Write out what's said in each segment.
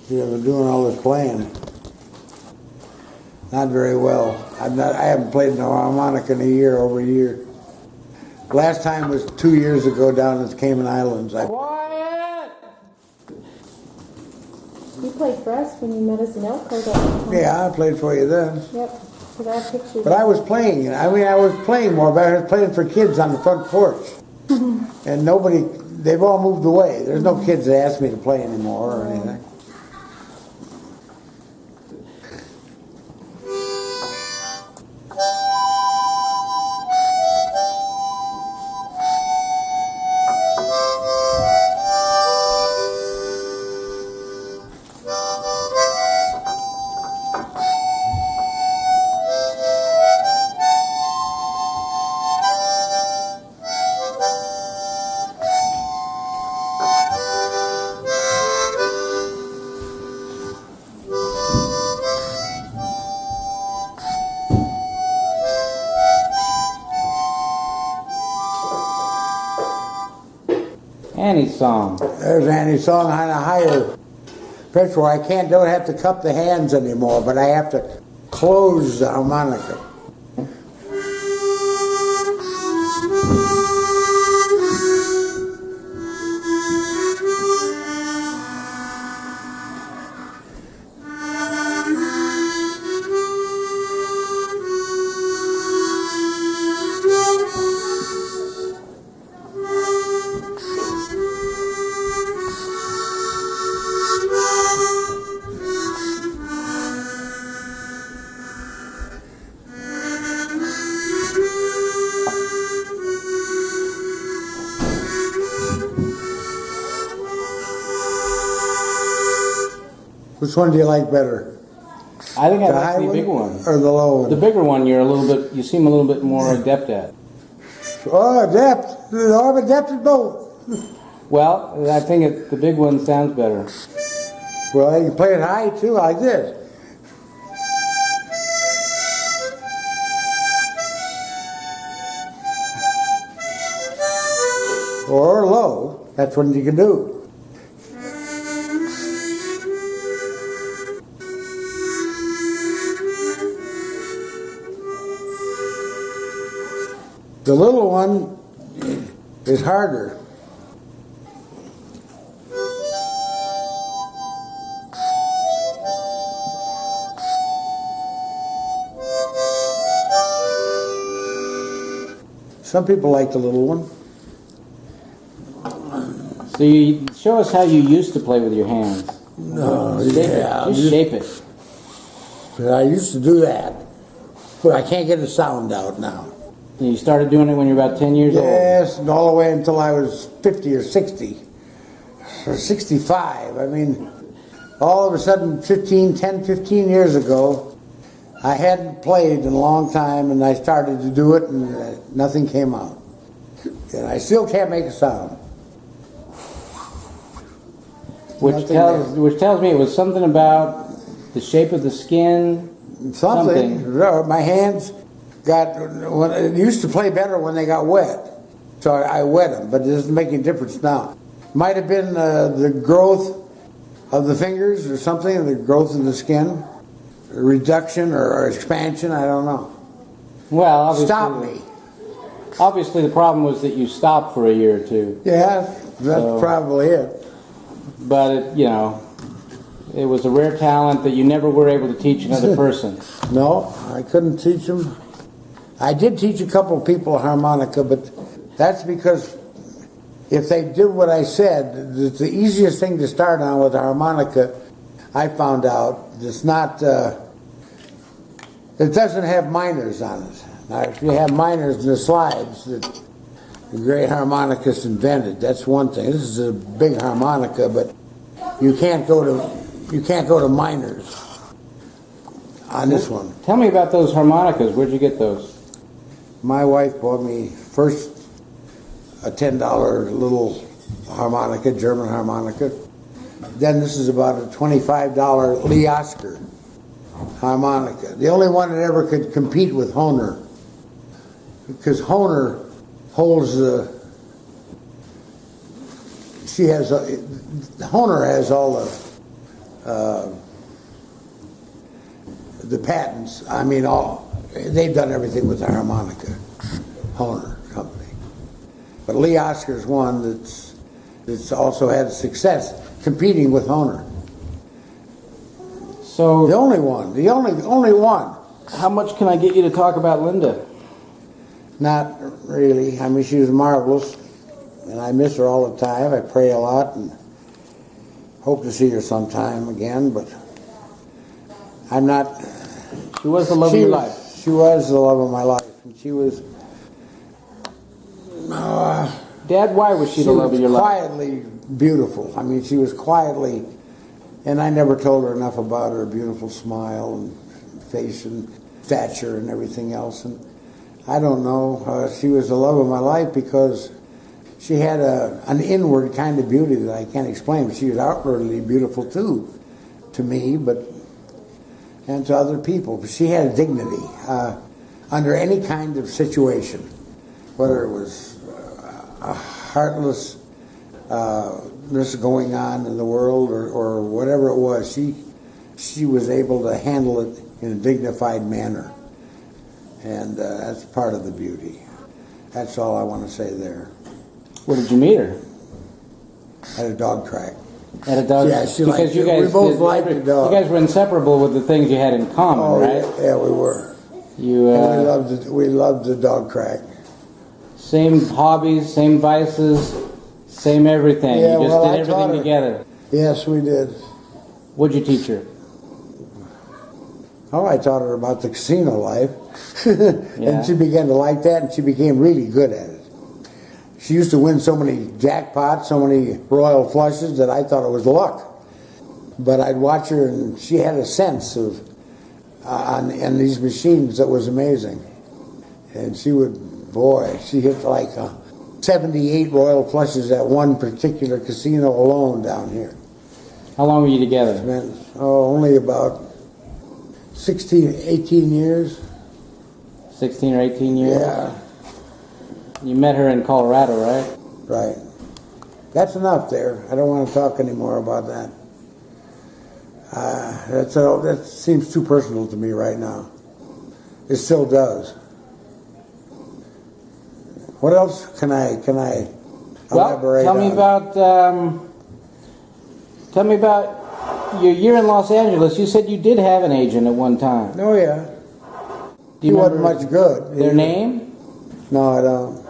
See, I've been doing all this playing. Not very well. I haven't played the harmonica in over a year. Last time was 2 years ago down at the Cayman Islands. Quiet! You played for us when you met us in Elko. Yeah, I played for you then. Yep, because I have pictures. But I was playing. I was playing more, but I was playing for kids on the front porch. And they've all moved away. There's no kids that ask me to play anymore or anything. Annie's song. There's Annie's song on a higher pitch where I don't have to cup the hands anymore, but I have to close the harmonica. Which one do you like better? I think I like the bigger one. Or the low one? The bigger one you seem a little bit more adept at. Oh, adept. I'm adept at both. Well, I think the big one sounds better. Well, you can play it high too, like this. Or low. That's what you can do. The little one is harder. Some people like the little one. So you show us how you used to play with your hands. No, Just shape it. I used to do that, but I can't get the sound out now. You started doing it when you were about 10 years old? Yes, and all the way until I was 50 or 60 or 65. I mean, all of a sudden, 10, 15 years ago, I hadn't played in a long time, and I started to do it, and nothing came out. And I still can't make a sound. Which tells me it was something about the shape of the skin. Something. My hands it used to play better when they got wet. So I wet them, but it doesn't make any difference now. Might have been the growth of the fingers or something, the growth of the skin, reduction or expansion, I don't know. Well, obviously, Stop me. Obviously the problem was that you stopped for a year or two. Yeah, that's probably it. But, it was a rare talent that you never were able to teach another person. No, I couldn't teach them. I did teach a couple of people harmonica, but that's because if they did what I said, it's the easiest thing to start on with a harmonica, I found out. It's not, it doesn't have minors on it. Now, if you have minors in the slides that the great harmonicist invented, that's one thing. This is a big harmonica, but you can't go to minors on this one. Tell me about those harmonicas. Where'd you get those? My wife bought me first a $10 little harmonica, German harmonica. Then this is about a $25 Lee Oscar harmonica. The only one that ever could compete with Hohner. Because Hohner holds Hohner has all the patents, I mean, they've done everything with the harmonica, Hohner Company. But Lee Oscar's one that's also had success competing with Hohner. So The only one. how much can I get you to talk about Linda? Not really. I mean, she was marvelous, and I miss her all the time. I pray a lot and hope to see her sometime again, but I'm not. She was the love of your life. She was the love of my life, and she was. Dad, why was she the love of your life? Quietly beautiful. I mean, she was quietly, and I never told her enough about her beautiful smile and face and stature and everything else. And I don't know. She was the love of my life because she had an inward kind of beauty that I can't explain. She was outwardly beautiful too, to me, and to other people. But she had a dignity under any kind of situation, whether it was a heartlessness going on in the world or whatever it was. She was able to handle it in a dignified manner, and that's part of the beauty. That's all I want to say there. Where did you meet her? At a dog track. At a dog. Yeah, she because liked you it. guys We both did liked the dog. You guys were inseparable with the things you had in common, right? Yeah, we were. You And we loved the dog track. same hobbies, same vices, same everything. Yeah, You just well, did I taught everything her. together. Yes, we did. What'd you teach her? Oh, I taught her about the casino life. Yeah. And she began to like that, and she became really good at it. She used to win so many jackpots, so many royal flushes, that I thought it was luck. But I'd watch her, and she had a sense of on these machines that was amazing. And she hit like 78 royal flushes at one particular casino alone down here. How long were you together? Spent, only about 18 years. 16 or 18 years? Yeah, You met her in Colorado, right? right. That's enough there. I don't want to talk anymore about that. That seems too personal to me right now. It still does. What else can I elaborate tell me on? tell me about your year in Los Angeles. You said you did have an agent at one time. Oh yeah. Do He you wasn't remember much good. their name? No, I don't.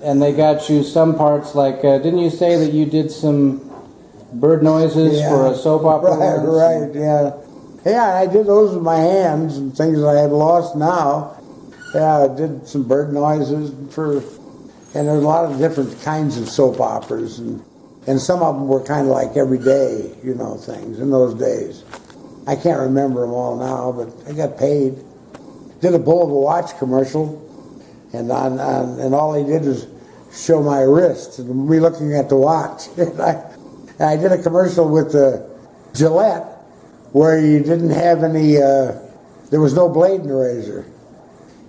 And they got you some parts like, didn't you say that you did some bird noises for a soap opera? Right, yeah. Yeah, I did those with my hands and things that I had lost now. Yeah, I did some bird noises and there's a lot of different kinds of soap operas, and some of them were kind of like everyday, things in those days. I can't remember them all now, but I got paid. Did a Bull of a Watch commercial, and all they did was show my wrist and me looking at the watch. And I did a commercial with Gillette where you didn't have any, there was no blade in the razor.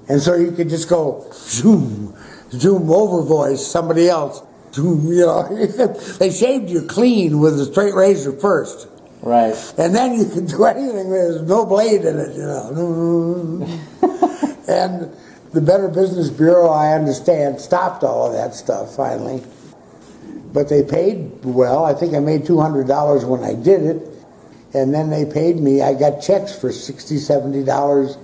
And so you could just go zoom over voice somebody else. Zoom, They shaved you clean with a straight razor first. Right. And then you could do anything. There's no blade in it, And the Better Business Bureau, I understand, stopped all of that stuff finally. But they paid well. I think I made $200 when I did it. And then they paid me. I got checks for $60, $70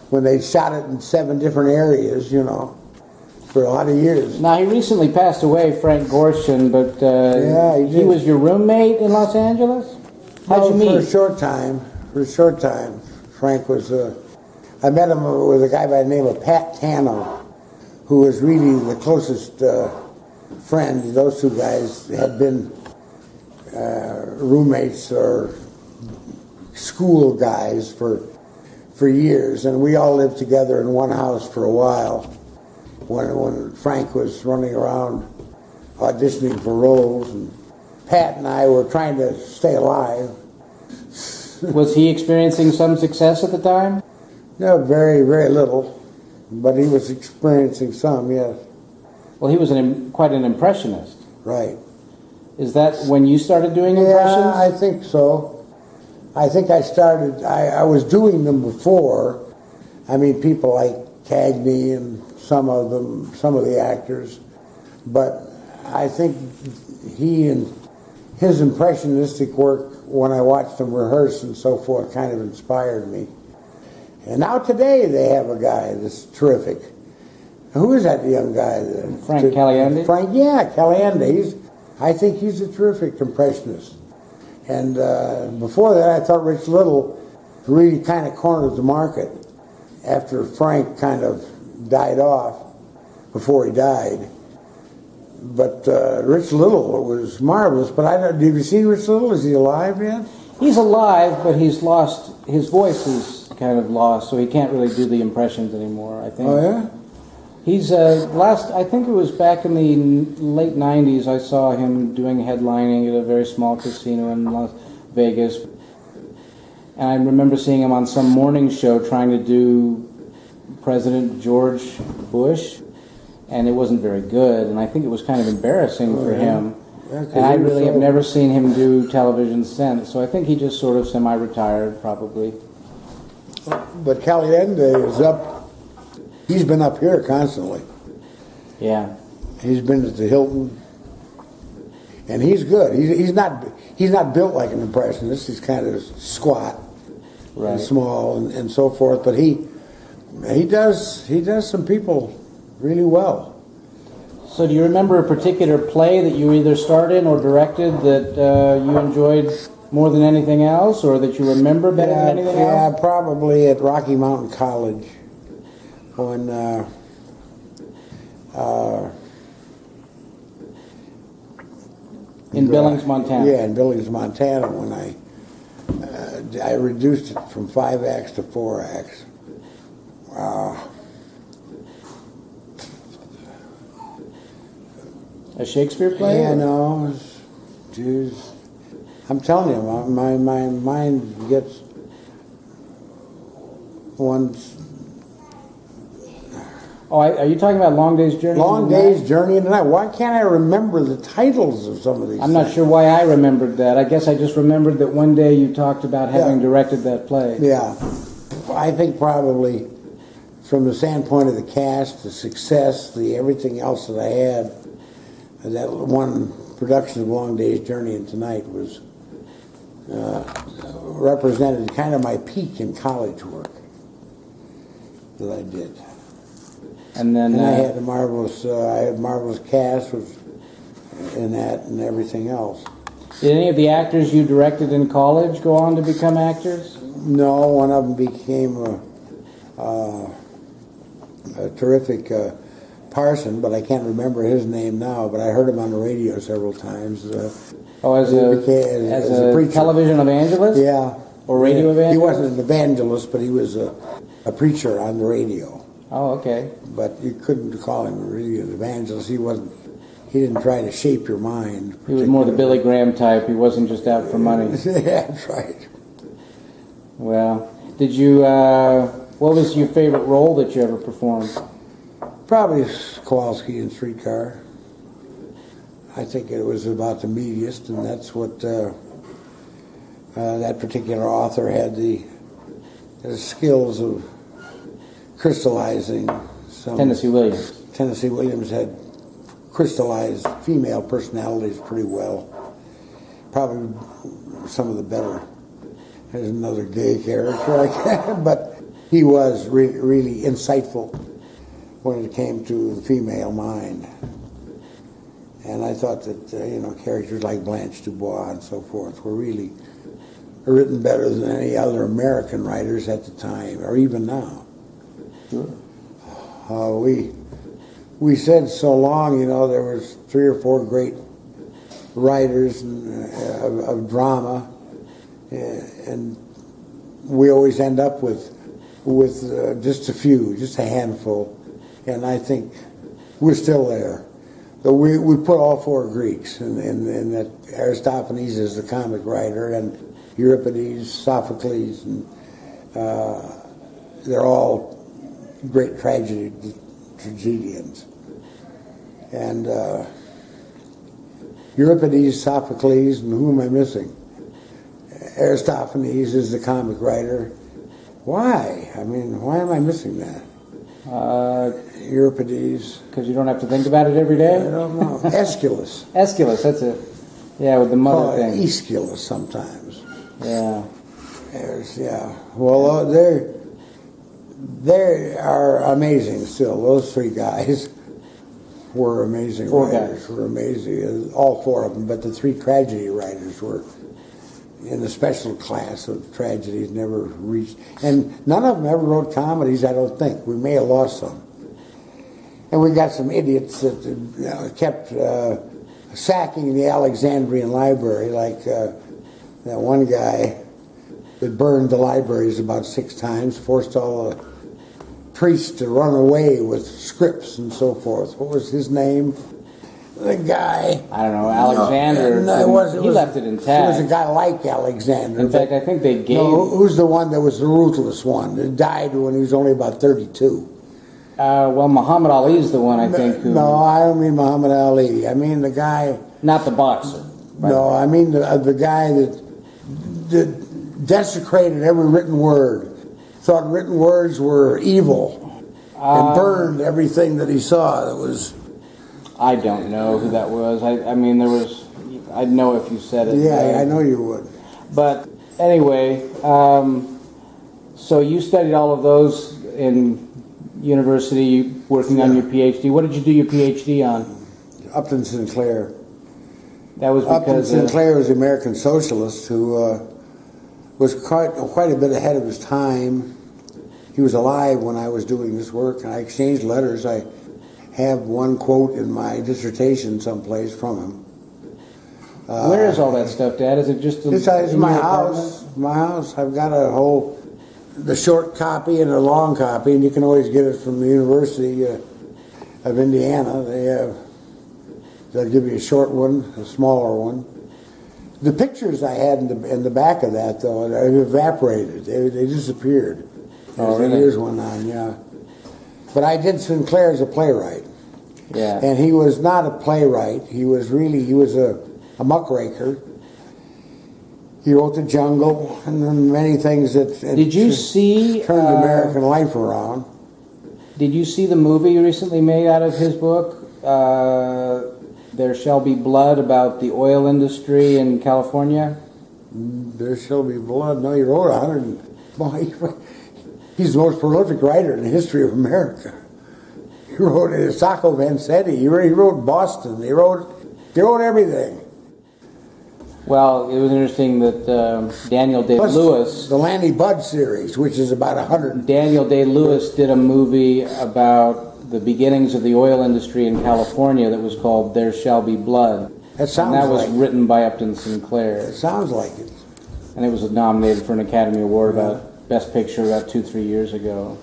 when they shot it in 7 different areas, for a lot of years. Now, he recently passed away, Frank Gorshin, but Yeah, he did. was your roommate in Los Angeles? How'd you meet? For a short time. Frank was, I met him with a guy by the name of Pat Tano, who was really the closest friend. Those two guys had been roommates or school guys for years, and we all lived together in one house for a while when Frank was running around auditioning for roles, and Pat and I were trying to stay alive. Was he experiencing some success at the time? No, very, very little, but he was experiencing some, yes. Well, he was quite an impressionist. Right. Is that when you started doing Yeah, impressions? I think so. I think I started, I was doing them before. I mean, people like Cagney and some of the actors. But I think he and his impressionistic work, when I watched them rehearse and so forth, kind of inspired me. And now today they have a guy that's terrific. Who is that young guy? Frank Caliendo? Frank, yeah, Caliendo. I think he's a terrific impressionist. And before that, I thought Rich Little really kind of cornered the market after Frank kind of died off before he died. But Rich Little was marvelous. But have you seen Rich Little? Is he alive yet? He's alive, but he's lost, his voice is kind of lost, so he can't really do the impressions anymore, I think. Oh, yeah? He's I think it was back in the late 90s, I saw him doing headlining at a very small casino in Las Vegas. And I remember seeing him on some morning show trying to do President George Bush, and it wasn't very good, and I think it was kind of embarrassing for him. Yeah, and I really have never seen him do television since, so I think he just sort of semi-retired, probably. But Caliendo is up. He's been up here constantly. Yeah. He's been at the Hilton, and he's good. He's not built like an impressionist. He's kind of squat, Right. and small, and so forth. But he does some people really well. So do you remember a particular play that you either starred in or directed that you enjoyed more than anything else, or that you remember better than anything else? Yeah, probably at Rocky Mountain College when In Billings, Montana. Yeah, in Billings, Montana, when I reduced it from 5 acts to 4 acts. A Shakespeare play? Yeah, no, geez. I'm telling you, my mind gets once. Oh, are you talking about Long Day's Journey? Long Day's Journey into the Night. Why can't I remember the titles of some of these I'm not things? sure why I remembered that. I guess I just remembered that one day you talked about having directed that play. Yeah. I think probably from the standpoint of the cast, the success, the everything else that I had, that one production of Long Day's Journey into Night was represented kind of my peak in college work that I did. And then And I had a marvelous cast in that and everything else. did any of the actors you directed in college go on to become actors? No, one of them became a terrific parson, but I can't remember his name now. But I heard him on the radio several times. As He a became- as a preacher. television evangelist? Yeah. Or radio evangelist? He wasn't an evangelist, but he was a preacher on the radio. Oh, okay. But you couldn't call him really an evangelist. He wasn't. He didn't try to shape your mind. He was more the Billy Graham type. He wasn't just out for money. Yeah, that's right. Well, did you, what was your favorite role that you ever performed? Probably Kowalski in Streetcar. I think it was about the meatiest, and that's what that particular author had the skills of crystallizing. Tennessee Williams. Tennessee Williams had crystallized female personalities pretty well. Probably some of the better. There's another gay character, but he was really insightful when it came to the female mind. And I thought that characters like Blanche Dubois and so forth were really written better than any other American writers at the time, or even now. Sure. We said so long, there was 3 or 4 great writers of drama, and we always end up with just a few, just a handful, and I think we're still there. So we put all 4 Greeks, and that Aristophanes is the comic writer, and Euripides, Sophocles, and they're all great tragedians. And Euripides, Sophocles, and who am I missing? Aristophanes is the comic writer. Why? I mean, why am I missing that? Euripides. Because you don't have to think about it every day? I don't know. Aeschylus. Aeschylus, that's it. Yeah, with the mother Call it thing. Aeschylus sometimes. Yeah. Yeah. Well, they are amazing still. Those three guys were amazing Four writers. guys. Were amazing. All four of them, but the three tragedy writers were in the special class of tragedies, never reached. And none of them ever wrote comedies, I don't think. We may have lost some. And we got some idiots that kept sacking the Alexandrian library, like that one guy that burned the libraries about 6 times, forced all the priests to run away with scripts and so forth. What was his name? The guy. I don't know, Alexander. No, he left it intact. It was a guy like Alexander. In fact, I think they gave... No, who's the one that was the ruthless one that died when he was only about 32? Well, Muhammad Ali is the one, I think, who... No, I don't mean Muhammad Ali. I mean the guy... Not the boxer. No, I mean the guy that desecrated every written word, thought written words were evil, and burned everything that he saw that was... I don't know who that was. I mean, there was... I'd know if you said it. Yeah, I know you would. But anyway, so you studied all of those in university, working on your PhD. What did you do your PhD on? Upton Sinclair. That was Upton because... Sinclair was the American socialist who was quite a bit ahead of his time. He was alive when I was doing this work, and I exchanged letters. I have one quote in my dissertation someplace from him. Where is all that stuff, Dad? Is it just It's my house. My house. I've got the short copy and a long copy, and you can always get it from the University of Indiana. They'll give you a short one, a smaller one. The pictures I had in the back of that, though, have evaporated. They disappeared as the years went on. Yeah. But I did Sinclair as a playwright. Yeah. And he was not a playwright. He was a muckraker. He wrote The Jungle and then many things that Did you see turned American life around. Did you see the movie you recently made out of his book, There Shall Be Blood, about the oil industry in California? There Shall Be Blood. No, he wrote 100. He's the most prolific writer in the history of America. He wrote Sacco Vanzetti. He wrote Boston. He wrote everything. Well, it was interesting that Daniel Day-Lewis... The Lanny Budd series, which is about 100. Daniel Day-Lewis did a movie about the beginnings of the oil industry in California that was called There Shall Be Blood. That sounds and that was like written by Upton Sinclair. It sounds like it. And it was nominated for an Academy Award about Best Picture about 2-3 years ago.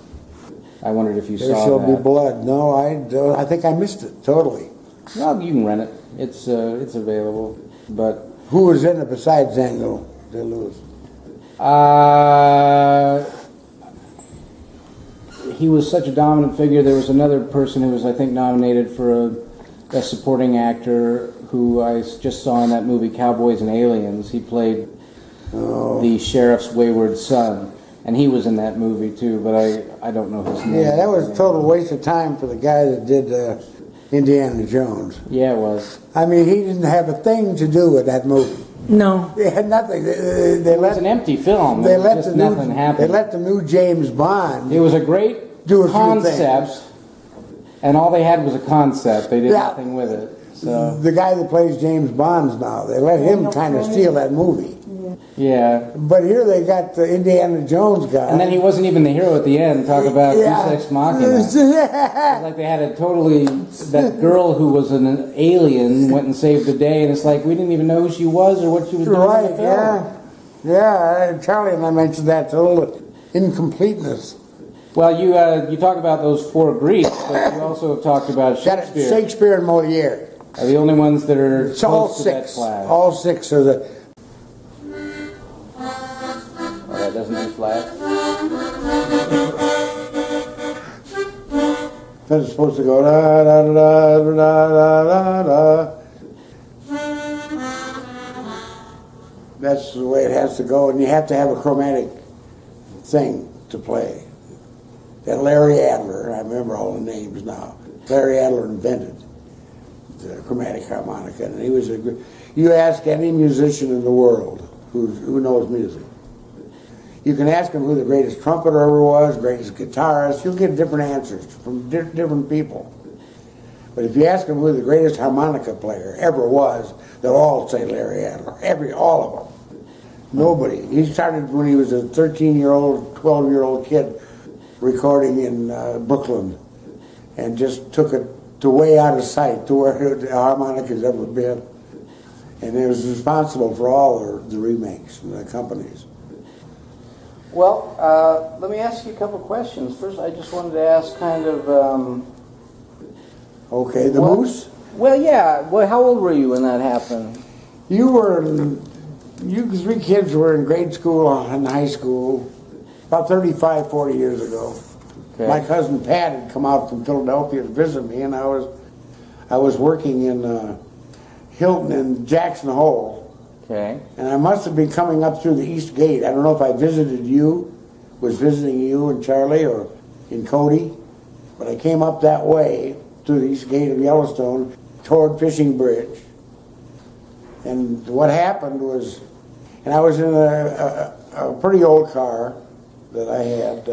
I wondered if you saw that. There Shall Be Blood. No, I think I missed it totally. Well, you can rent it. It's available. But who was in it besides Daniel Day-Lewis? He was such a dominant figure. There was another person who was, I think, nominated for a supporting actor who I just saw in that movie Cowboys and Aliens. He played the sheriff's wayward son. And he was in that movie too, but I don't know his name. Yeah, that was a total waste of time for the guy that did Indiana Jones. Yeah, it was. I mean, he didn't have a thing to do with that movie. No. They had nothing. It was an empty film. Nothing happened. They let the new James Bond. It was a great concept, and all they had was a concept. They did nothing with it. So the guy that plays James Bond now, they let him kind of steal that movie. Yeah. But here they got the Indiana Jones guy. And then he wasn't even the hero at the end. Talk about Deus Ex Machina. It's like they had that girl who was an alien went and saved the day, and it's like we didn't even know who she was or what she was doing in the film. Yeah. Charlie and I mentioned that, a little incompleteness. Well, you talk about those 4 Greeks, but you also have talked about Shakespeare. Shakespeare and Moliere are the only ones that are it's all close 6. To that class. All 6 are the... That doesn't do flat. That's supposed to go da da da da da da da. That's the way it has to go, and you have to have a chromatic thing to play. That Larry Adler, I remember all the names now. Larry Adler invented the chromatic harmonica, and he was a good. You ask any musician in the world who knows music. You can ask him who the greatest trumpeter ever was, greatest guitarist. You'll get different answers from different people. But if you ask them who the greatest harmonica player ever was, they'll all say Larry Adler. All of them. Nobody. He started when he was a 13-year-old, 12-year-old kid recording in Brooklyn, and just took it to way out of sight, to where the harmonica's ever been. And he was responsible for all the remakes and the companies. Well, let me ask you a couple questions. First, I just wanted to ask kind of... Okay, the Moose? Well, yeah. Well, how old were you when that happened? You three kids were in grade school and high school about 35, 40 years ago. Okay. My cousin Pat had come out from Philadelphia to visit me, and I was working in Hilton and Jackson Hole. Okay. And I must have been coming up through the East Gate. I don't know if I was visiting you and Charlie or in Cody, but I came up that way through the East Gate of Yellowstone toward Fishing Bridge. And what happened was, and I was in a pretty old car that I had,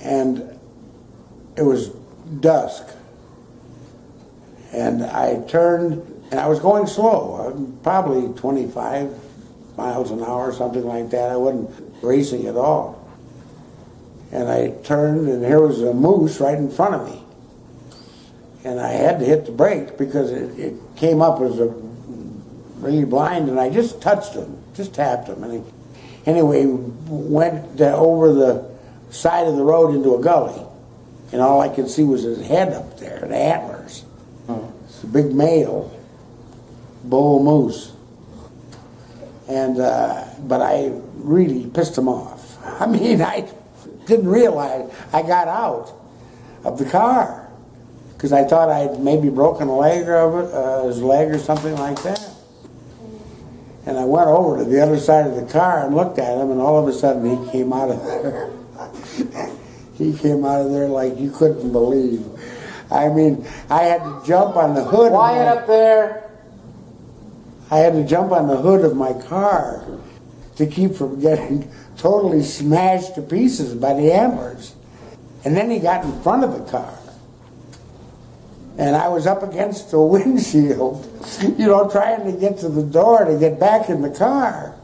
and it was dusk. And I turned, and I was going slow, probably 25 miles an hour, something like that. I wasn't racing at all. And I turned, and here was a moose right in front of me. And I had to hit the brakes because it came up as a really blind, and I just touched him, just tapped him. And anyway, went over the side of the road into a gully. And all I could see was his head up there, the antlers. It's a big male bull moose. And but I really pissed him off. I mean, I didn't realize I got out of the car because I thought I'd maybe broken a leg of his leg or something like that. And I went over to the other side of the car and looked at him, and all of a sudden he came out of there. He came out of there like you couldn't believe. I mean, I had to jump on the hood. Quiet up there. I had to jump on the hood of my car to keep from getting totally smashed to pieces by the antlers. And then he got in front of the car. And I was up against the windshield, trying to get to the door to get back in the car.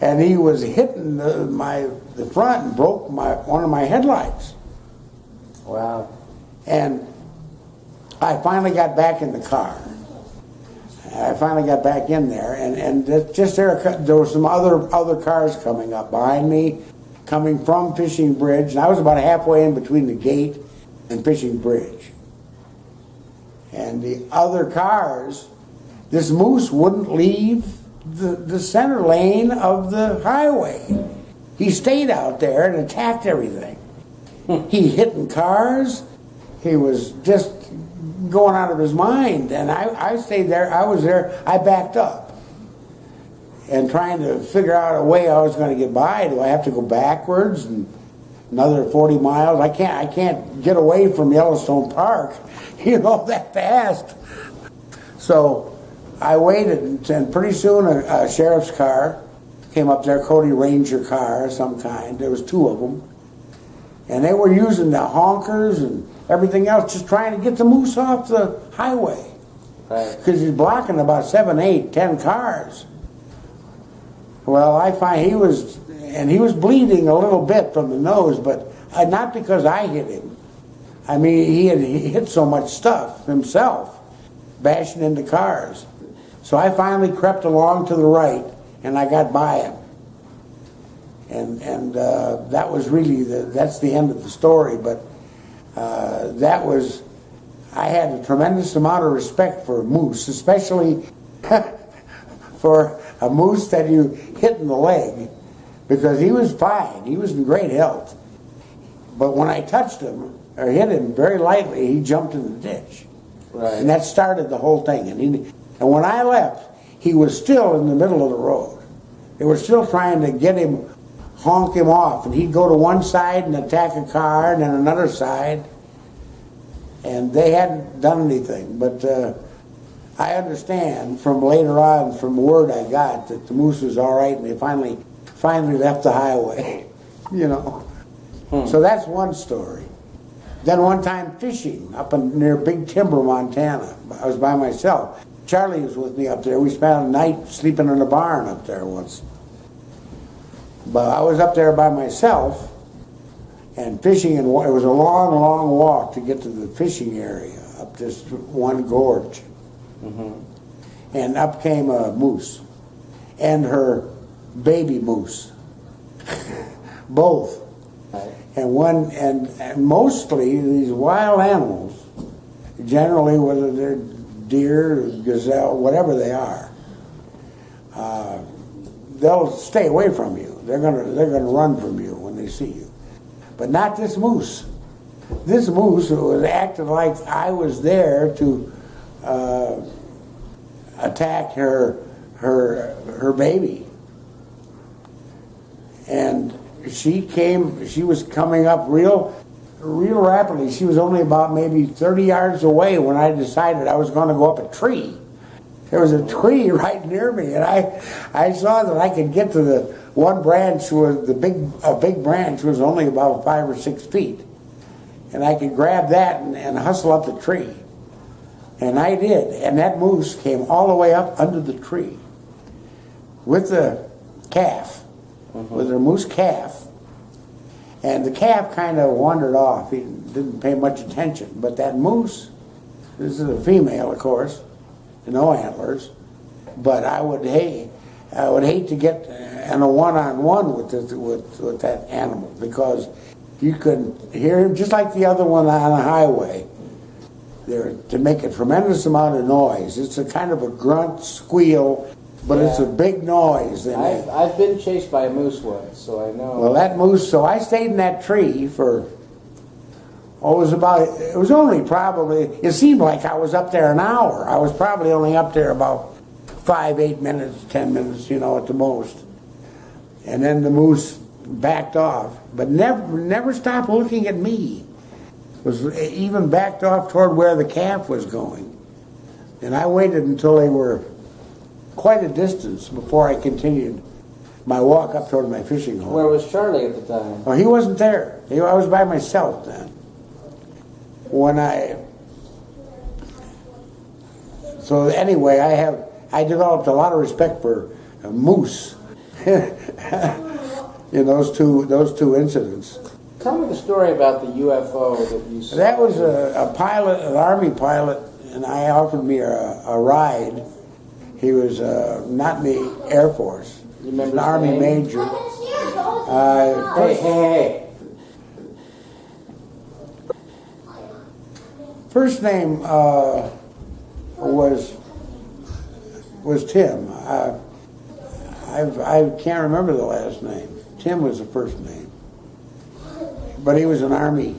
And he was hitting the front and broke one of my headlights. Wow. And I finally got back in the car. I finally got back in there, and just there were some other cars coming up behind me, coming from Fishing Bridge, and I was about halfway in between the gate and Fishing Bridge. And the other cars, this moose wouldn't leave the center lane of the highway. He stayed out there and attacked everything. He hitting cars. He was just going out of his mind, and I stayed there. I was there. I backed up and trying to figure out a way I was going to get by. Do I have to go backwards and another 40 miles? I can't get away from Yellowstone Park, that fast. So I waited, and pretty soon a sheriff's car came up there, Cody Ranger car of some kind. There was two of them, and they were using the honkers and everything else, just trying to get the moose off the highway. Right. Because he's blocking about 7, 8, 10 cars. Well, I find he was bleeding a little bit from the nose, but not because I hit him. I mean, he hit so much stuff himself, bashing into cars. So I finally crept along to the right, and I got by him. And that was really that's the end of the story, but I had a tremendous amount of respect for a moose, especially for a moose that you hit in the leg, because he was fine. He was in great health. But when I touched him, or hit him very lightly, he jumped in the ditch. Right. And that started the whole thing. And when I left, he was still in the middle of the road. They were still trying to get him, honk him off, and he'd go to one side and attack a car, and then another side, and they hadn't done anything. But I understand from later on, from word I got, that the moose was all right, and they finally left the highway, you know. So that's one story. Then one time fishing up near Big Timber, Montana. I was by myself. Charlie was with me up there. We spent a night sleeping in a barn up there once. But I was up there by myself and fishing, and it was a long, long walk to get to the fishing area up this one gorge. And up came a moose and her baby moose, both. And mostly these wild animals, generally whether they're deer, gazelle, whatever they are, they'll stay away from you. They're gonna run from you when they see you. But not this moose. This moose was acting like I was there to attack her baby. And she was coming up real rapidly. She was only about maybe 30 yards away when I decided I was going to go up a tree. There was a tree right near me, and I saw that I could get to the one branch, was a big branch was only about 5 or 6 feet. And I could grab that and hustle up the tree. And I did. And that moose came all the way up under the tree with the calf, with her moose calf. And the calf kind of wandered off. He didn't pay much attention. But that moose, this is a female, of course, no antlers. But I would hate to get in a one-on-one with that animal, because you could hear him just like the other one on a highway. There to make a tremendous amount of noise. It's a kind of a grunt, squeal, but it's a big noise. I've been chased by a moose once, so I know. Well, that moose. So I stayed in that tree for. It was only probably. It seemed like I was up there an hour. I was probably only up there about 5, 8 minutes, 10 minutes, at the most. And then the moose backed off, but never stopped looking at me. Was even backed off toward where the calf was going. And I waited until they were quite a distance before I continued my walk up toward my fishing hole. Where was Charlie at the time? Well, he wasn't there. I was by myself then. So anyway, I developed a lot of respect for moose in those two incidents. Tell me the story about the UFO that you saw. That was a pilot, an Army pilot, and I offered me a ride. He was not in the Air Force. You remember an Army name? major. Hey. First name was Tim. I can't remember the last name. Tim was the first name. But he was an Army.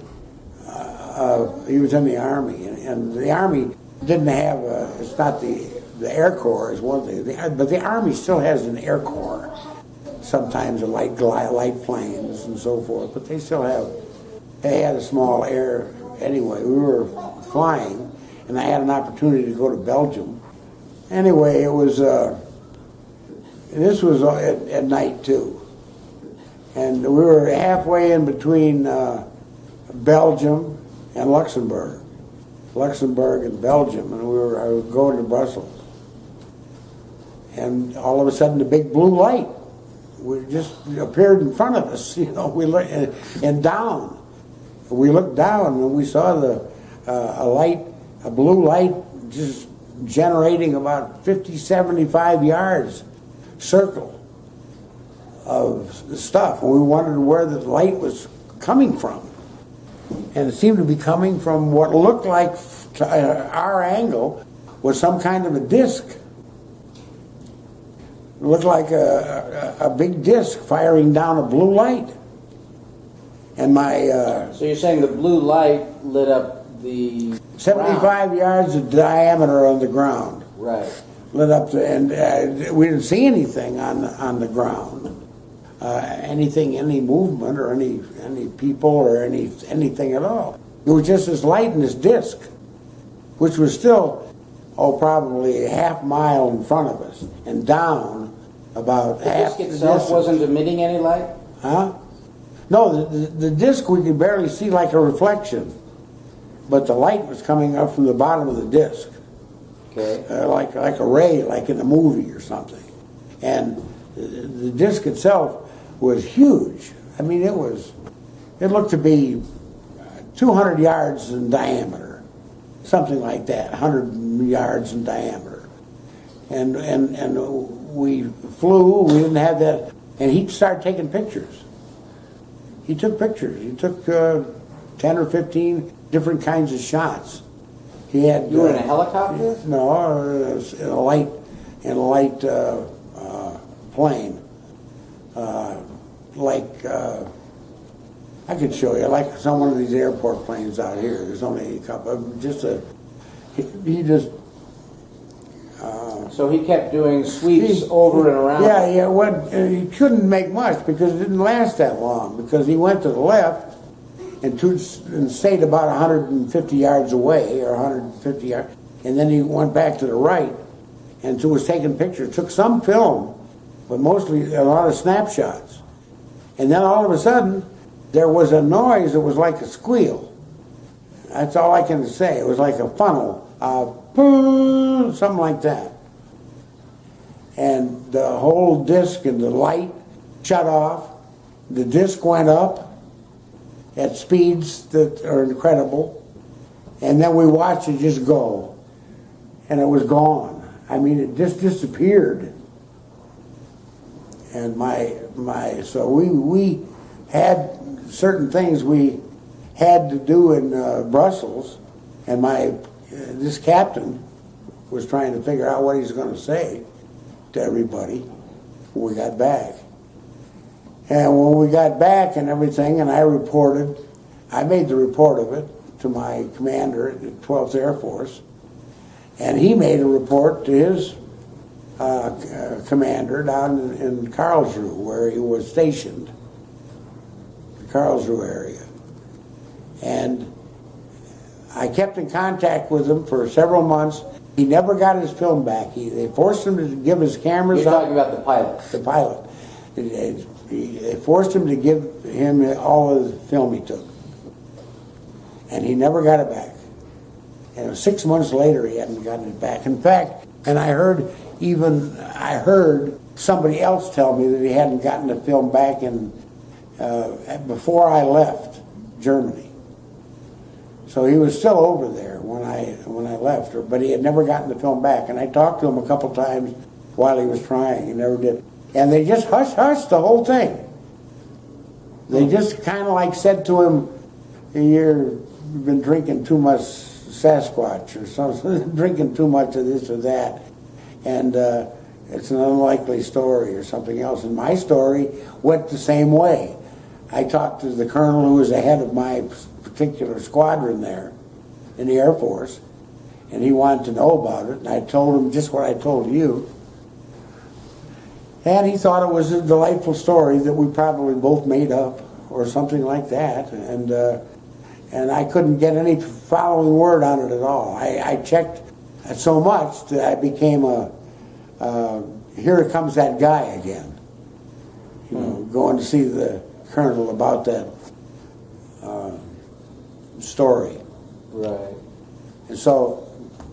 He was in the Army, and the Army didn't have. It's not the Air Corps is one thing, but the Army still has an Air Corps. Sometimes light planes and so forth, but they still have. They had a small air. Anyway, we were flying, and I had an opportunity to go to Belgium. Anyway, it was. This was at night too. And we were halfway in between Belgium and Luxembourg and Belgium, and I was going to Brussels. And all of a sudden, the big blue light just appeared in front of us. We looked and down. We looked down and we saw a blue light, just generating about 50, 75 yards circle of stuff, and we wondered where the light was coming from. And it seemed to be coming from what looked like, our angle, was some kind of a disc. It looked like a big disc firing down a blue light. And So you're saying the blue light lit up the 75 ground. yards of diameter on the ground. Right. lit up, and we didn't see anything on the ground, any movement or any people or anything at all. It was just this light in this disc, which was still probably a half mile in front of us and down about half. The disc itself wasn't emitting any light? Huh? No, the disc we could barely see like a reflection, but the light was coming up from the bottom of the disc. Okay. Like a ray, like in a movie or something. And the disc itself was huge. I mean, it looked to be 200 yards in diameter, something like that, 100 yards in diameter. And we flew, we didn't have that, and he started taking pictures. He took pictures. He took 10 or 15 different kinds of shots. He had. You were in a helicopter? No, in a light plane. I could show you, like some one of these airport planes out here. There's only a couple. He just. So he kept doing sweeps over and around? Yeah. He couldn't make much because it didn't last that long, because he went to the left and stayed about 150 yards away, or 150 yards, and then he went back to the right and so was taking pictures. Took some film, but mostly a lot of snapshots. And then all of a sudden, there was a noise that was like a squeal. That's all I can say. It was like a funnel, something like that. And the whole disc and the light shut off. The disc went up at speeds that are incredible. And then we watched it just go. And it was gone. I mean, it just disappeared. And so we had certain things we had to do in Brussels, and this captain was trying to figure out what he was going to say to everybody when we got back. And when we got back and everything, and I made the report of it to my commander at the 12th Air Force, and he made a report to his commander down in Karlsruhe, where he was stationed, the Karlsruhe area. And I kept in contact with him for several months. He never got his film back. They forced him to give his cameras You're up. talking about the pilot. The pilot. They forced him to give him all of the film he took. And he never got it back. And 6 months later, he hadn't gotten it back. In fact, and I heard somebody else tell me that he hadn't gotten the film back before I left Germany. So he was still over there when I left, but he had never gotten the film back. And I talked to him a couple times while he was trying. He never did. And they just hush-hushed the whole thing. They just kind of like said to him, "You've been drinking too much Sasquatch or something, drinking too much of this or that, and it's an unlikely story," or something else. And my story went the same way. I talked to the colonel who was the head of my particular squadron there in the Air Force, and he wanted to know about it, and I told him just what I told you. And he thought it was a delightful story that we probably both made up or something like that, and I couldn't get any following word on it at all. I checked so much that I became here comes that guy again. Going to see the colonel about that story. Right. And so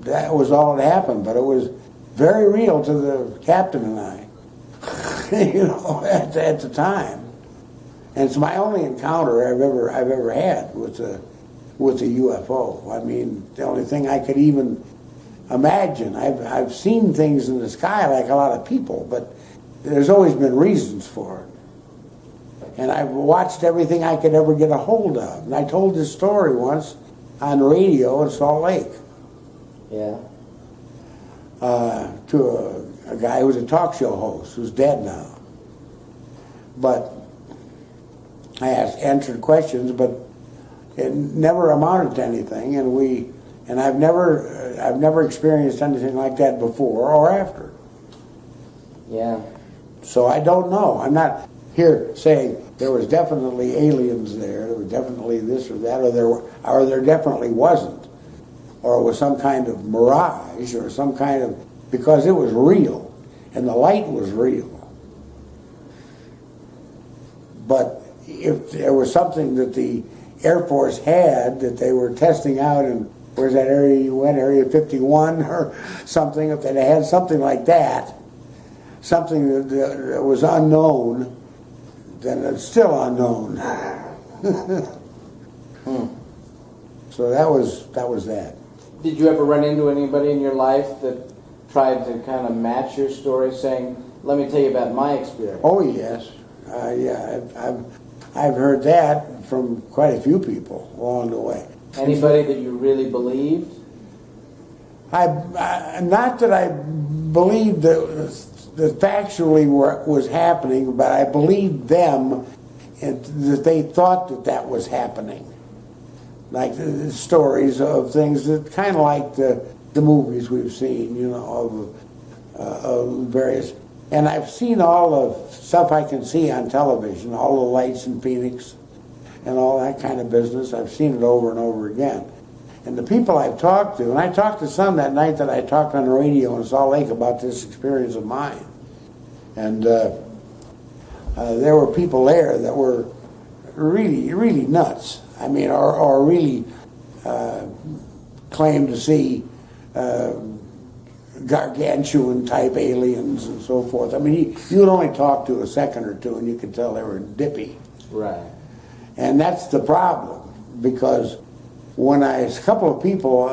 that was all that happened, but it was very real to the captain and I, at the time. And it's my only encounter I've ever had with a UFO. I mean, the only thing I could even imagine. I've seen things in the sky like a lot of people, but there's always been reasons for it. And I've watched everything I could ever get a hold of. And I told this story once on the radio in Salt Lake. Yeah. To a guy who was a talk show host who's dead now. But I answered questions, but it never amounted to anything. And we And I've never experienced anything like that before or after. Yeah. So I don't know. I'm not here saying there was definitely aliens there was definitely this or that, or there definitely wasn't, or it was some kind of mirage or some kind of, because it was real and the light was real. But if there was something that the Air Force had that they were testing out in, where's that area you went, Area 51 or something, if they had something like that, something that was unknown, then it's still unknown. So that was that. Did you ever run into anybody in your life that tried to kind of match your story, saying, "Let me tell you about my experience"? Oh yes, yeah. I've heard that from quite a few people along the way. Anybody that you really believed? Not that I believed that factually was happening, but I believed them and that they thought that was happening. Like the stories of things that kind of like the movies we've seen, you know, of various. And I've seen all the stuff I can see on television, all the lights in Phoenix and all that kind of business. I've seen it over and over again. And the people I've talked to, and I talked to some that night that I talked on the radio in Salt Lake about this experience of mine. And there were people there that were really, really nuts. I mean, or really claimed to see gargantuan type aliens and so forth. I mean, you would only talk to a second or two and you could tell they were dippy. Right. And that's the problem, because when a couple of people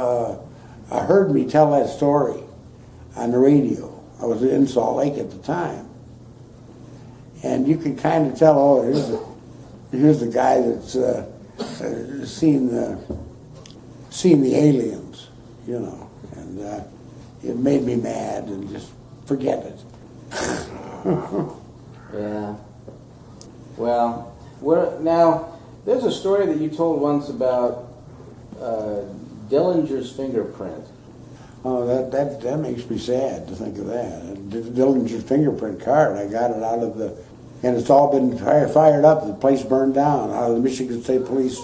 heard me tell that story on the radio, I was in Salt Lake at the time, and you could kind of tell, oh, here's the guy that's seen the aliens, you know, and it made me mad and just forget it. Yeah. Well, now there's a story that you told once about Dillinger's fingerprint. Oh, that makes me sad to think of that. Dillinger's fingerprint card, I got it out of the, and it's all been fired up. The place burned down out of the Michigan State Police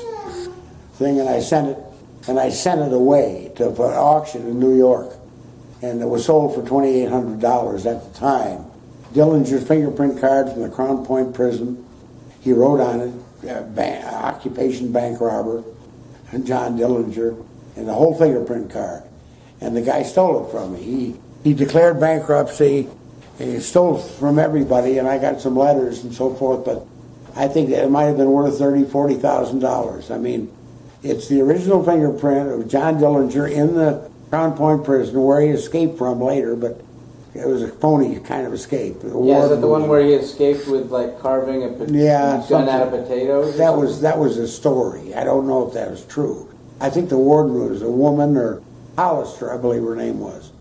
thing, and I sent it away to an auction in New York, and it was sold for $2,800 at the time. Dillinger's fingerprint card from the Crown Point prison. He wrote on it, occupation bank robber, John Dillinger, and the whole fingerprint card. And the guy stole it from me. He declared bankruptcy. He stole from everybody, and I got some letters and so forth. But I think that it might have been worth $40,000. I mean, it's the original fingerprint of John Dillinger in the Crown Point prison, where he escaped from later. But it was a phony kind of escape. Yeah, is that the one where he escaped with like carving a gun out of potatoes? That was a story. I don't know if that was true. I think the warden was a woman, or Hollister, I believe her name was.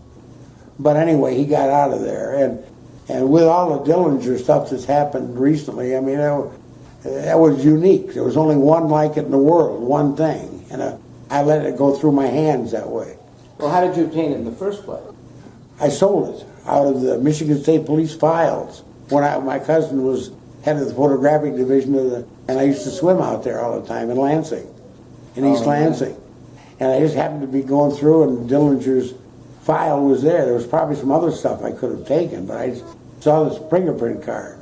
But anyway, he got out of there, and with all the Dillinger stuff that's happened recently, I mean, that was unique. There was only one like it in the world, one thing, and I let it go through my hands that way. Well, how did you obtain it in the first place? I sold it out of the Michigan State Police files when my cousin was head of the photographic division and I used to swim out there all the time in Lansing, in East Lansing. And I just happened to be going through, and Dillinger's file was there. There was probably some other stuff I could have taken, but I saw this fingerprint card.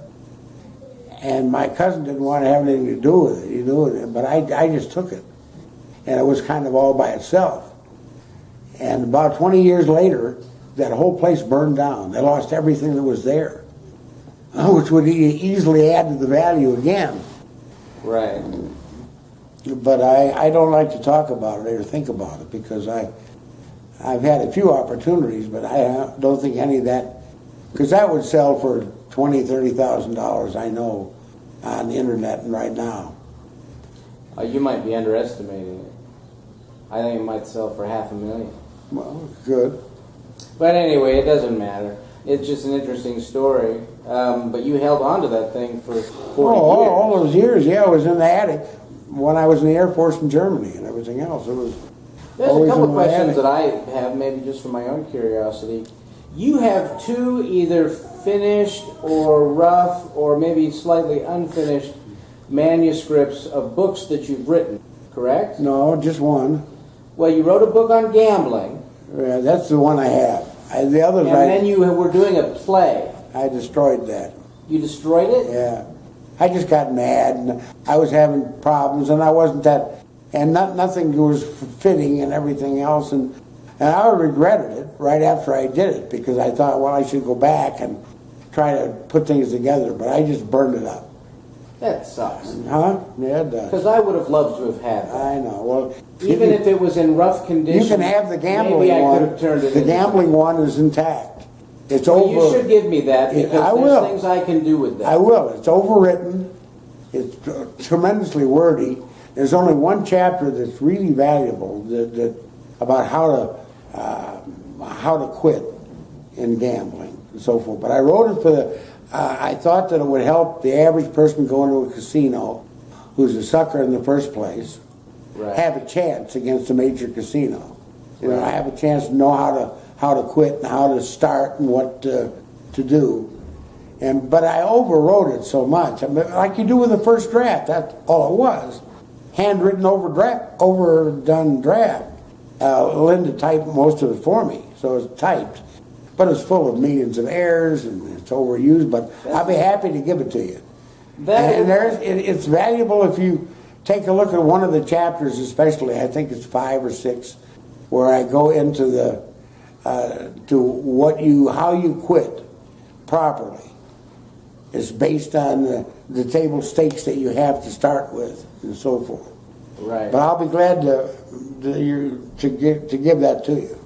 And my cousin didn't want to have anything to do with it. He knew it, but I just took it. And it was kind of all by itself. And about 20 years later, that whole place burned down. They lost everything that was there, which would easily add to the value again. Right. But I don't like to talk about it or think about it, because I've had a few opportunities, but I don't think any of that, because that would sell for $20,000, $30,000, I know, on the internet and right now. You might be underestimating it. I think it might sell for $500,000. Well, good. But anyway, it doesn't matter. It's just an interesting story. But you held on to that thing for 40 years. All those years, yeah. I was in the attic when I was in the Air Force in Germany and everything else. It was There's a always couple in my questions attic. that I have, maybe just for my own curiosity. You have two either finished or rough or maybe slightly unfinished manuscripts of books that you've written, correct? No, just one. Well, you wrote a book on gambling, Yeah, that's the one I have. The others, and then you were doing a play. I destroyed that. You destroyed it? Yeah, I just got mad, and I was having problems, and I wasn't that, and nothing was fitting and everything else, and I regretted it right after I did it because I thought, well, I should go back and try to put things together, but I just burned it up. That sucks. Huh? Yeah, it does. Because I would have loved to have had that. I know. Well, Even if it was in rough condition. you can have the gambling maybe I one. could have turned it The into gambling one is intact. It's Well, over. you should give me that I because there's will. things I can do with that. I will. It's overwritten. It's tremendously wordy. There's only one chapter that's really valuable that about how to quit in gambling and so forth. But I wrote it for the. I thought that it would help the average person going to a casino, who's a sucker in the first place, Right. have a chance against a major casino. You know, Right. I have a chance to know how to quit and how to start and what to do. But I overwrote it so much. I mean, like you do with the first draft. That's all it was. Handwritten overdone draft. Linda typed most of it for me, so it's typed. But it's full of millions of errors and it's overused. But I'll be happy to give it to you. It's valuable if you take a look at one of the chapters, especially. I think it's 5 or 6, where I go into how you quit properly. It's based on the table stakes that you have to start with and so forth. Right. But I'll be glad to give that to you.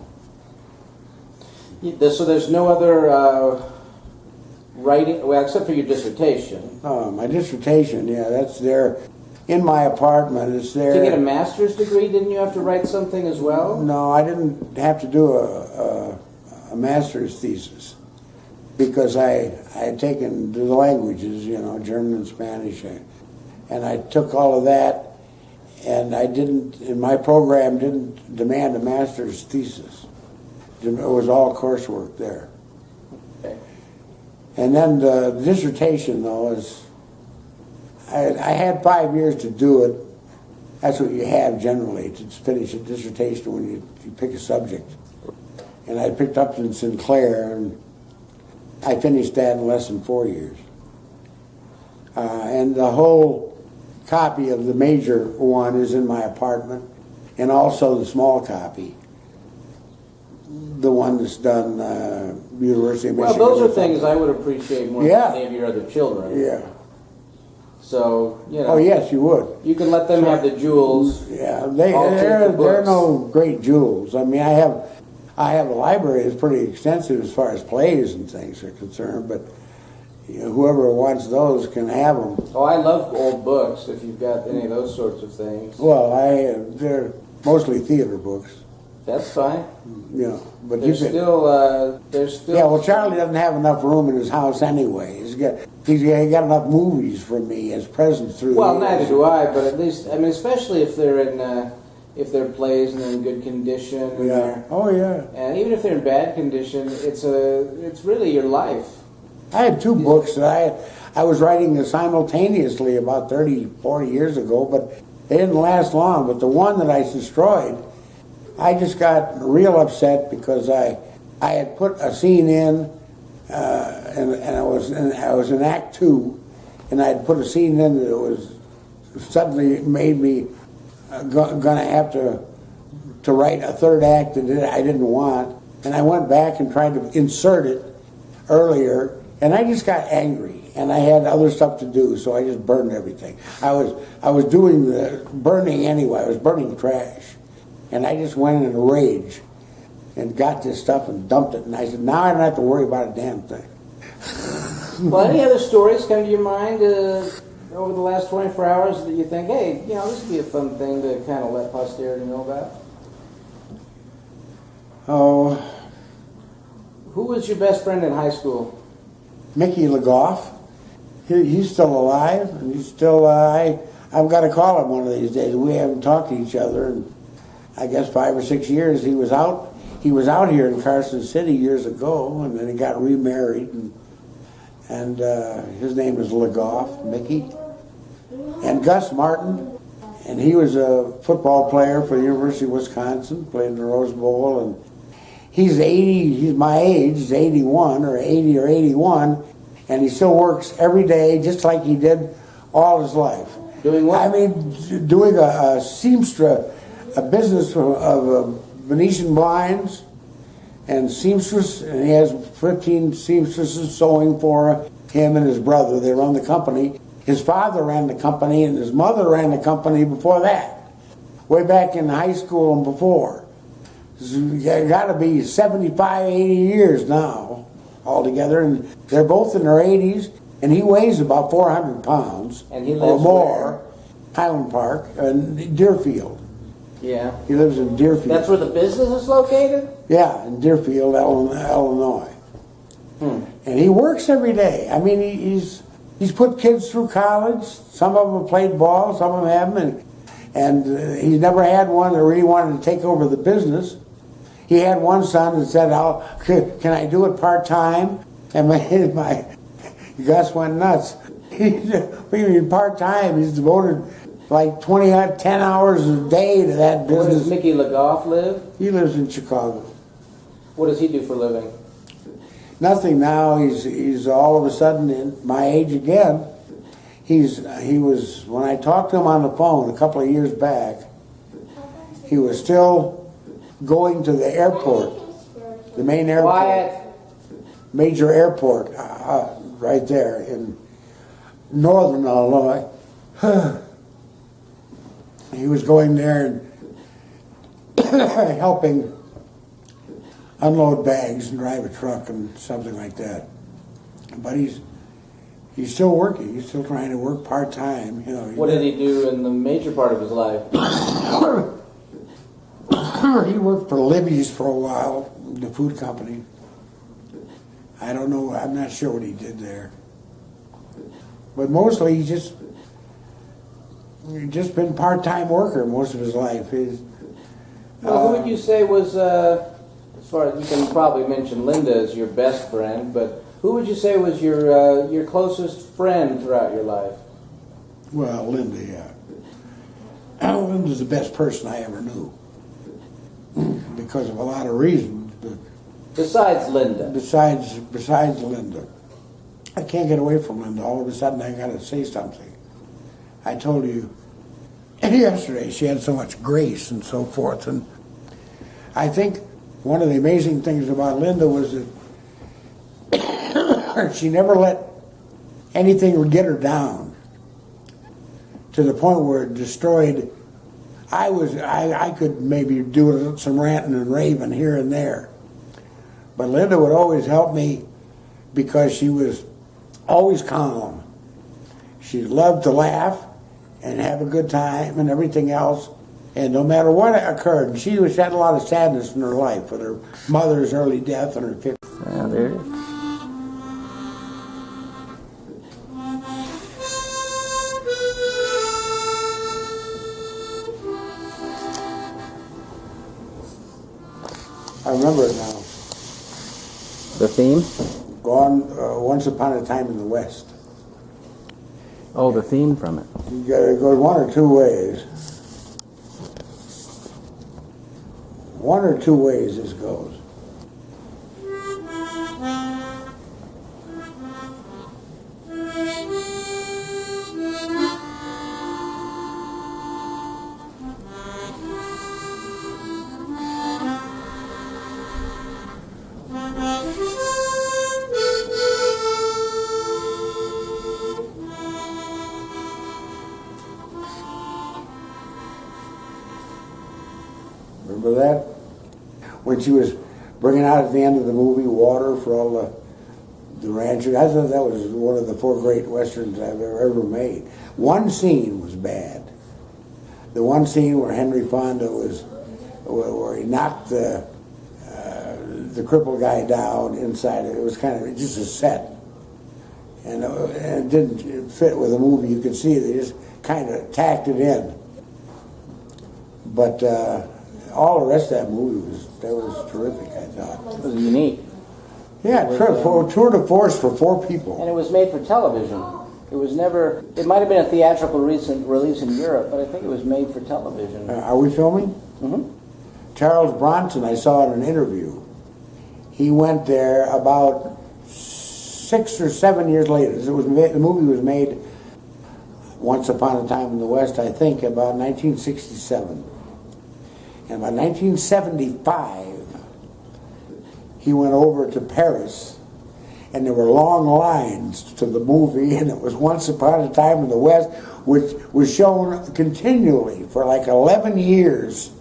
So there's no other writing, well, except for your dissertation. My dissertation, yeah, that's there in my apartment. It's there. To get a master's degree, didn't you have to write something as well? No, I didn't have to do a master's thesis because I had taken the languages, German and Spanish, and I took all of that, and I didn't, in my program, didn't demand a master's thesis. It was all coursework there. Okay. And then the dissertation, though, I had 5 years to do it. That's what you have generally, to finish a dissertation when you pick a subject. And I picked up in Sinclair, and I finished that in less than 4 years. And the whole copy of the major one is in my apartment, and also the small copy. The one that's done University of Well, Michigan. those are things I would appreciate more Yeah. than any of your other children. Yeah. So, Oh, yes, you would. you can let them have the jewels. Yeah, I'll take they're the books. no great jewels. I mean, I have a library that's pretty extensive as far as plays and things are concerned, but whoever wants those can have them. Oh, I love old books, if you've got any of those sorts of things. Well, they're mostly theater books, That's fine. But There's you can, still. yeah, well, Charlie doesn't have enough room in his house anyway. He's got enough movies from me as presents through Well, the years. neither do I, but at least, I mean, especially if they're plays and they're in good condition. And Yeah. they're- Oh, yeah. And even if they're in bad condition, it's really your life. I had 2 books that I was writing simultaneously about 30, 40 years ago, but they didn't last long. But the one that I destroyed, I just got real upset because I had put a scene in, and I was in Act 2, and I had put a scene in that was suddenly made me gonna have to write a third act that I didn't want, and I went back and tried to insert it earlier, and I just got angry, and I had other stuff to do, so I just burned everything. I was doing the burning anyway. I was burning trash. And I just went in a rage and got this stuff and dumped it. And I said, now I don't have to worry about a damn thing. Well, any other stories come to your mind over the last 24 hours that you think, hey, this would be a fun thing to kind of let posterity know about? Oh, Who was your best friend in high school? Mickey Legoff. He's still alive. And he's still, I've got to call him one of these days. We haven't talked to each other. And I guess 5 or 6 years he was out. He was out here in Carson City years ago, and then he got remarried, and his name is Legoff, Mickey. And Gus Martin, and he was a football player for the University of Wisconsin, played in the Rose Bowl, and he's 80, he's my age, he's 81 or 80 or 81, and he still works every day just like he did all his life. Doing what? I mean, doing a seamstress, a business of Venetian blinds and seamstress, and he has 15 seamstresses sewing for him and his brother. They run the company. His father ran the company, and his mother ran the company before that, way back in high school and before. You got to be 75, 80 years now altogether, and they're both in their 80s, and he weighs about 400 pounds And he or lives more. where? Highland Park, Deerfield. Yeah. He lives in Deerfield. That's where the business is located? Yeah, in Deerfield, Illinois. And he works every day. I mean, he's put kids through college. Some of them have played ball, some of them haven't. And he's never had one that really wanted to take over the business. He had one son that said, can I do it part-time? And my Gus went nuts. He's part-time. He's devoted like 10 hours a day to that Where business. does Mickey Legoff live? He lives in Chicago. What does he do for a living? Nothing now. He's all of a sudden in my age again. He was, when I talked to him on the phone a couple of years back, he was still going to the airport, the main airport, Quiet. major airport, right there in northern Illinois. He was going there and helping unload bags and drive a truck and something like that. But he's still working. He's still trying to work part-time. You know. What did he do in the major part of his life? He worked for Libby's for a while, the food company. I don't know. I'm not sure what he did there. But mostly he's just been part-time worker most of his life. Well, who would you say was, as far as you can probably mention Linda as your best friend, but who would you say was your closest friend throughout your life? Well, Linda, yeah. Linda's the best person I ever knew because of a lot of reasons. But Besides Linda. besides Linda, I can't get away from Linda. All of a sudden, I got to say something. I told you yesterday she had so much grace and so forth, and I think one of the amazing things about Linda was that she never let anything get her down to the point where it destroyed. I could maybe do some ranting and raving here and there, but Linda would always help me because she was always calm. She loved to laugh and have a good time and everything else. And no matter what occurred, she had a lot of sadness in her life with her mother's early death and her 50s. Yeah, there it is. I remember it now. The theme? Gone Once Upon a Time in the West. Oh, the theme from it. You gotta go one or two ways. One or two ways this goes. Remember that? When she was bringing out at the end of the movie water for all the ranchers. I thought that was one of the 4 great westerns I've ever made. One scene was bad. The one scene where Henry Fonda was, where he knocked the crippled guy down inside. It was kind of just a set. And it didn't fit with the movie. You could see they just kind of tacked it in. But all the rest of that movie was terrific, I thought. It was unique. Yeah, tour de force for 4 people. And it was made for television. It was never. It might have been a theatrical release in Europe, but I think it was made for television. Are we filming? Mm-hmm. Charles Bronson, I saw in an interview. He went there about 6 or 7 years later. The movie was made once upon a time in the West, I think, about 1967. And by 1975, he went over to Paris, and there were long lines to the movie, and it was Once Upon a Time in the West, which was shown continually for like 11 years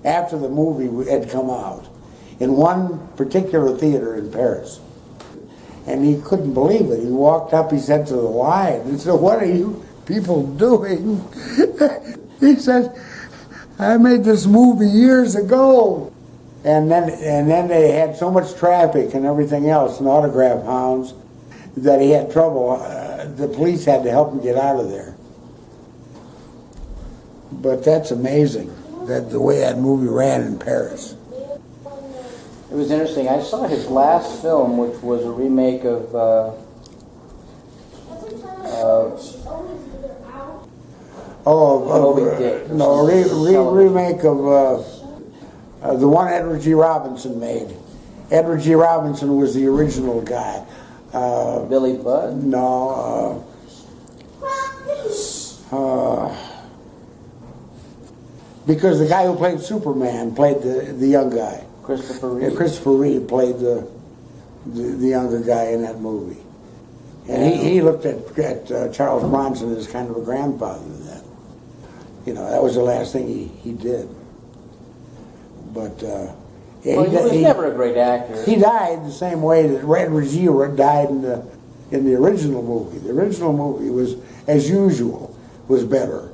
after the movie had come out in one particular theater in Paris. And he couldn't believe it. He walked up, he said to the line, and said, "What are you people doing?" He said, "I made this movie years ago." And then they had so much traffic and everything else, and autograph hounds, that he had trouble. The police had to help him get out of there. But that's amazing, that the way that movie ran in Paris. It was interesting. I saw his last film, which was a remake of Moby Dick. No, remake of the one Edward G. Robinson made. Edward G. Robinson was the original guy. Billy Budd? No. Because the guy who played Superman played the young guy. Christopher Reeve. Yeah, Christopher Reeve played the younger guy in that movie. And he looked at Charles Bronson as kind of a grandfather then. You know, that was the last thing he did. But he was never a great actor. He died the same way that Edward G. died in the original movie. The original movie was, as usual, was better,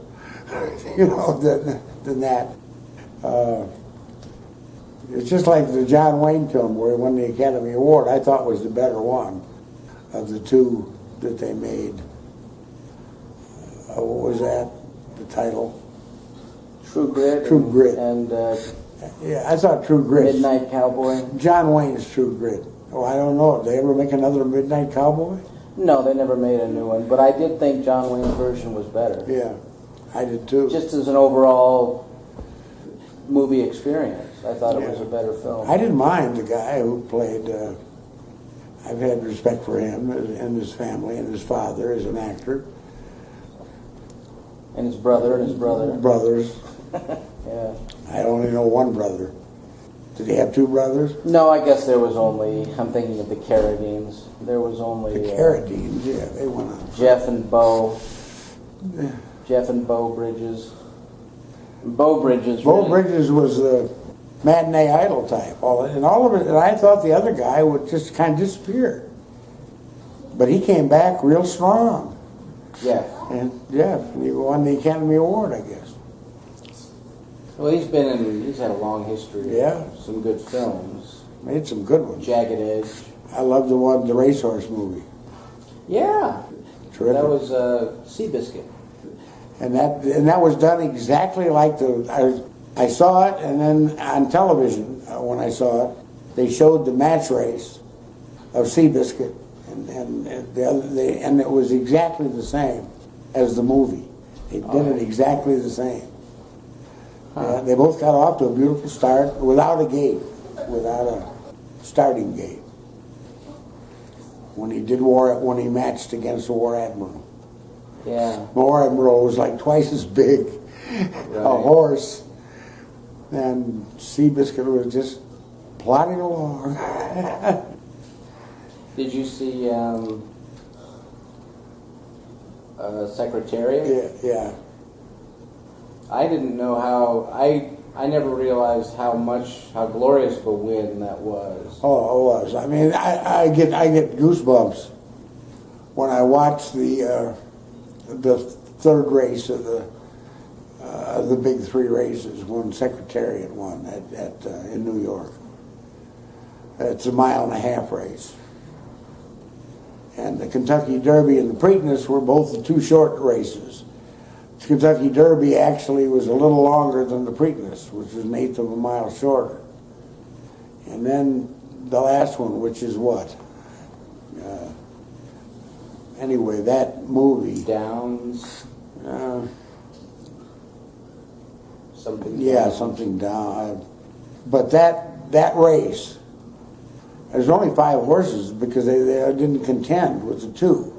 than that. It's just like the John Wayne film where he won the Academy Award. I thought was the better one of the two that they made. What was that? The title? True Grit. True Grit. And yeah, I thought True Grit. Midnight Cowboy. John Wayne's True Grit. Oh, I don't know. Did they ever make another Midnight Cowboy? No, they never made a new one. But I did think John Wayne's version was better. Yeah, I did too. Just as an overall movie experience, I thought it was a better film. I didn't mind the guy who played. I've had respect for him and his family and his father as an actor. And his brother and his brother. Brothers. Yeah. I only know one brother. Did he have 2 brothers? No, I guess there was only, I'm thinking of the Carradines. There was only... The Carradines, yeah, they went on. Jeff and Bo. Jeff and Bo Bridges. Bo Bridges. Bo Bridges was a matinee idol type. And all of it, and I thought the other guy would just kind of disappear. But he came back real strong. Yeah. And he won the Academy Award, I guess. Well, he's had a long history. Yeah. Of some good films. Made some good ones. Jagged Edge. I love the racehorse movie. Yeah. Terrific. That was Seabiscuit. And that was done exactly like I saw it, and then on television when I saw it, they showed the match race of Seabiscuit, and it was exactly the same as the movie. They did it exactly the same. Huh. They both got off to a beautiful start without a starting gate. When he matched against the War Admiral. Yeah. War Admiral was like twice as big a horse, and Seabiscuit was just plodding along. Did you see Secretariat? Yeah. I didn't know how. I never realized how glorious of a win that was. Oh, it was. I mean, I get goosebumps when I watch the third race of the big 3 races when Secretariat won in New York. It's a 1.5-mile race. And the Kentucky Derby and the Preakness were both the 2 short races. Kentucky Derby actually was a little longer than the Preakness, which was an eighth of a mile shorter. And then the last one, which is what? Anyway, that movie. Downs. Something. Yeah, something down. But that race, there's only 5 horses because they didn't contend with the 2.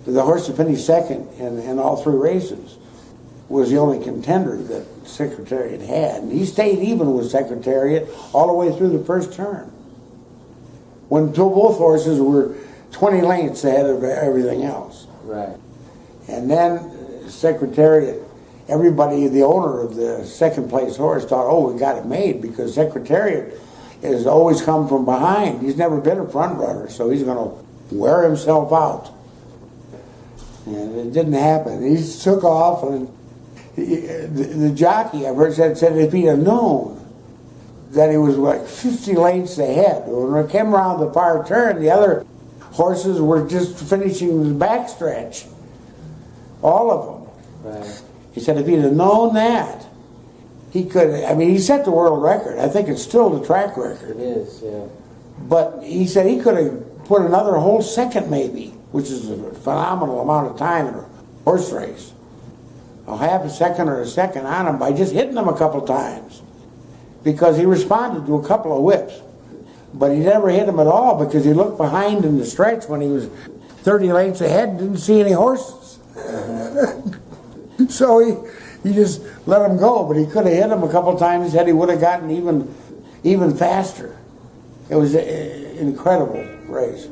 The horse that finished second in all 3 races was the only contender that Secretariat had. And he stayed even with Secretariat all the way through the first turn. When both horses were 20 lengths ahead of everything else. Right. And then Secretariat, everybody, the owner of the second place horse thought, oh, we got it made because Secretariat has always come from behind. He's never been a front runner, so he's going to wear himself out. And it didn't happen. He took off, and the jockey, I've heard said if he'd have known that he was like 50 lengths ahead, when it came around the far turn, the other horses were just finishing the backstretch. All of them. Right. He said if he'd have known that, he could, I mean, he set the world record. I think it's still the track record. It is, yeah. But he said he could have put another whole second maybe, which is a phenomenal amount of time in a horse race. A half a second or a second on him by just hitting him a couple times. Because he responded to a couple of whips. But he never hit him at all because he looked behind in the stretch when he was 30 lengths ahead and didn't see any horses. So he just let him go, but he could have hit him a couple times, said he would have gotten even faster. It was an incredible race.